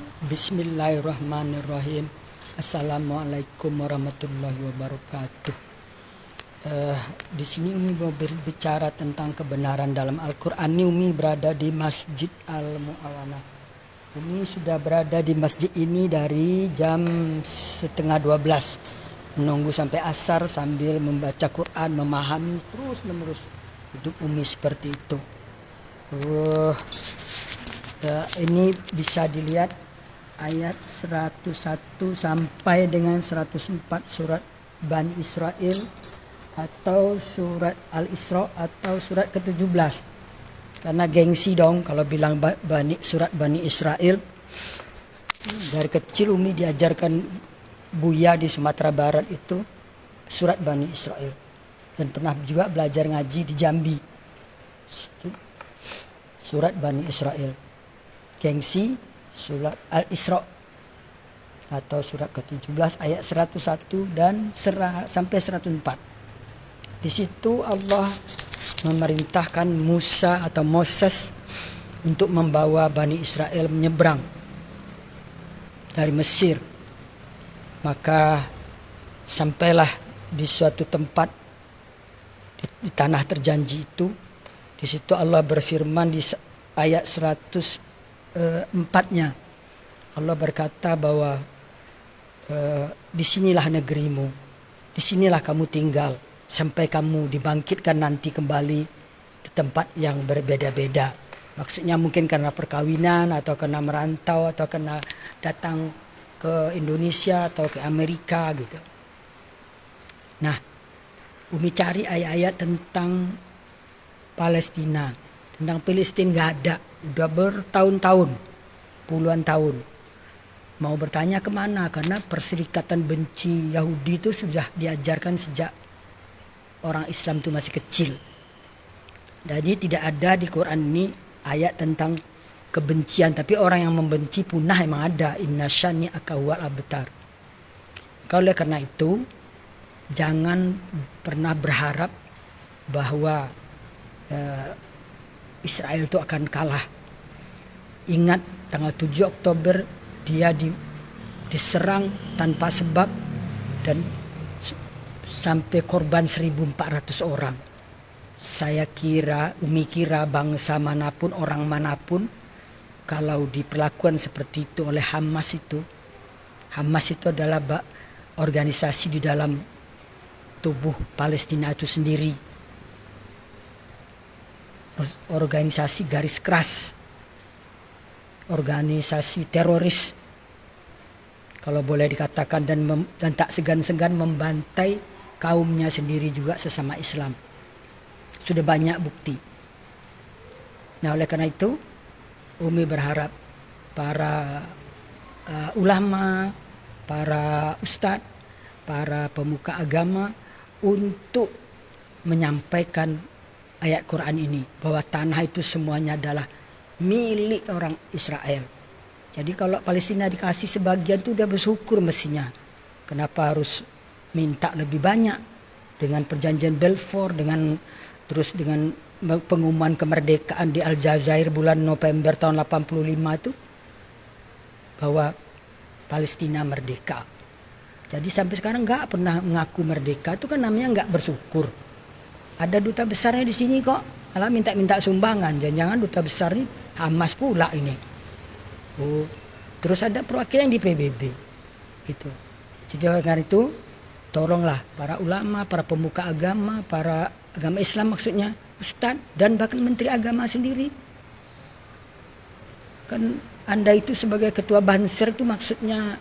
Bismillahirrahmanirrahim. Assalamualaikum warahmatullahi wabarakatuh. Di sini Umi mau berbicara tentang kebenaran dalam Al-Quran. Ini Umi berada di Masjid Al-Mu'awanah. Umi sudah berada di masjid ini dari jam 11:30, menunggu sampai asar sambil membaca Quran, memahami terus menerus. Hidup Umi seperti itu. Ini bisa dilihat ayat 101 sampai dengan 104 surat Bani Israel atau surat Al-Isra atau surat ke-17. Karena gengsi dong kalau bilang surat Bani Israel. Dari kecil Umi diajarkan Buya di Sumatera Barat itu surat Bani Israel. Dan pernah juga belajar ngaji di Jambi. Surat Bani Israel. Gengsi surat Al-Isra atau surat ke-17 ayat 101 dan sampai 104. Di situ Allah memerintahkan Musa atau Moses untuk membawa Bani Israel menyeberang dari Mesir. Maka sampailah di suatu tempat di tanah terjanji itu. Di situ Allah berfirman di ayat 104-nya. Allah berkata bahwa disinilah negerimu, disinilah kamu tinggal sampai kamu dibangkitkan nanti kembali di tempat yang berbeda-beda. Maksudnya mungkin karena perkawinan atau karena merantau atau karena datang ke Indonesia atau ke Amerika gitu. Nah, Umi cari ayat-ayat tentang Palestina, tentang Palestina nggak ada, udah bertahun-tahun, puluhan tahun. Mau bertanya kemana? Karena perserikatan benci Yahudi itu sudah diajarkan sejak orang Islam itu masih kecil. Jadi tidak ada di Quran ini ayat tentang kebencian, tapi orang yang membenci punah emang ada. Inna syani akawal abtar. Oleh karena itu, jangan pernah berharap bahwa Israel itu akan kalah. Ingat tanggal 7 Oktober dia diserang tanpa sebab dan sampai korban 1.400 orang. Umi kira bangsa manapun, orang manapun, kalau diperlakukan seperti itu oleh Hamas itu adalah organisasi di dalam tubuh Palestina itu sendiri. Organisasi garis keras, organisasi teroris kalau boleh dikatakan, dan tak segan-segan membantai kaumnya sendiri juga sesama Islam. Sudah banyak bukti. Nah, oleh karena itu Umi berharap para ulama, para ustadz, para pemuka agama untuk menyampaikan ayat Quran ini, bahwa tanah itu semuanya adalah milik orang Israel. Jadi kalau Palestina dikasih sebagian itu udah bersyukur mestinya. Kenapa harus minta lebih banyak? Dengan perjanjian Balfour, dengan pengumuman kemerdekaan di Aljazair bulan November tahun 85 itu, bahwa Palestina merdeka. Jadi sampai sekarang nggak pernah mengaku merdeka, itu kan namanya nggak bersyukur. Ada duta besarnya di sini kok, malah minta-minta sumbangan. Jangan-jangan duta besar ini Hamas pula ini. Terus ada perwakilan di PBB, gitu. Jadi karena itu, tolonglah para ulama, para pemuka agama, para agama Islam maksudnya, ustadz dan bahkan menteri agama sendiri. Kan Anda itu sebagai ketua Banser itu maksudnya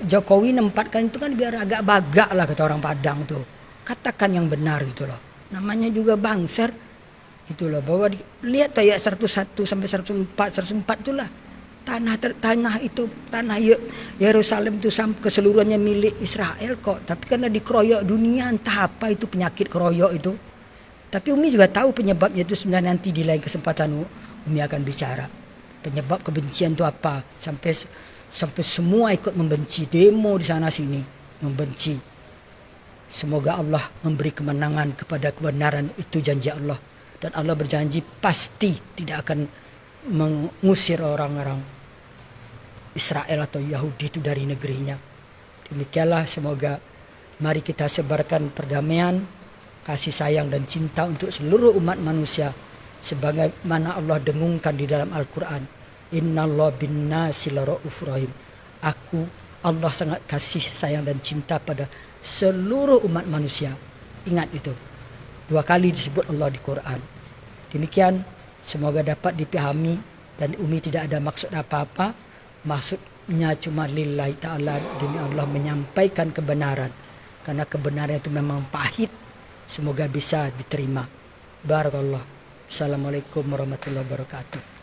Jokowi nempatkan itu kan biar agak bagak lah kata orang Padang tuh. Katakan yang benar gitu loh. Namanya juga Banser gitu loh. Bahwa lihat ayat 101 sampai 104 itulah. Tanah itu, tanah Yerusalem itu keseluruhannya milik Israel kok. Tapi karena dikeroyok dunia, entah apa itu penyakit keroyok itu. Tapi Umi juga tahu penyebabnya itu sebenarnya, nanti di lain kesempatan Umi akan bicara. Penyebab kebencian itu apa? Sampai semua ikut membenci, demo di sana sini membenci. Semoga Allah memberi kemenangan kepada kebenaran, itu janji Allah. Dan Allah berjanji pasti tidak akan mengusir orang-orang Israel atau Yahudi itu dari negerinya. Demikianlah, semoga mari kita sebarkan perdamaian, kasih sayang dan cinta untuk seluruh umat manusia sebagaimana Allah dengungkan di dalam Al-Quran. Innallaha bin-nasi laraufur rahim. Allah sangat kasih sayang dan cinta pada seluruh umat manusia. Ingat itu. 2 kali disebut Allah di Quran. Demikian, semoga dapat dipahami dan Umi tidak ada maksud apa-apa. Maksudnya cuma lillahi ta'ala, demi Allah menyampaikan kebenaran. Karena kebenaran itu memang pahit. Semoga bisa diterima. Barakallah. Assalamualaikum warahmatullahi wabarakatuh.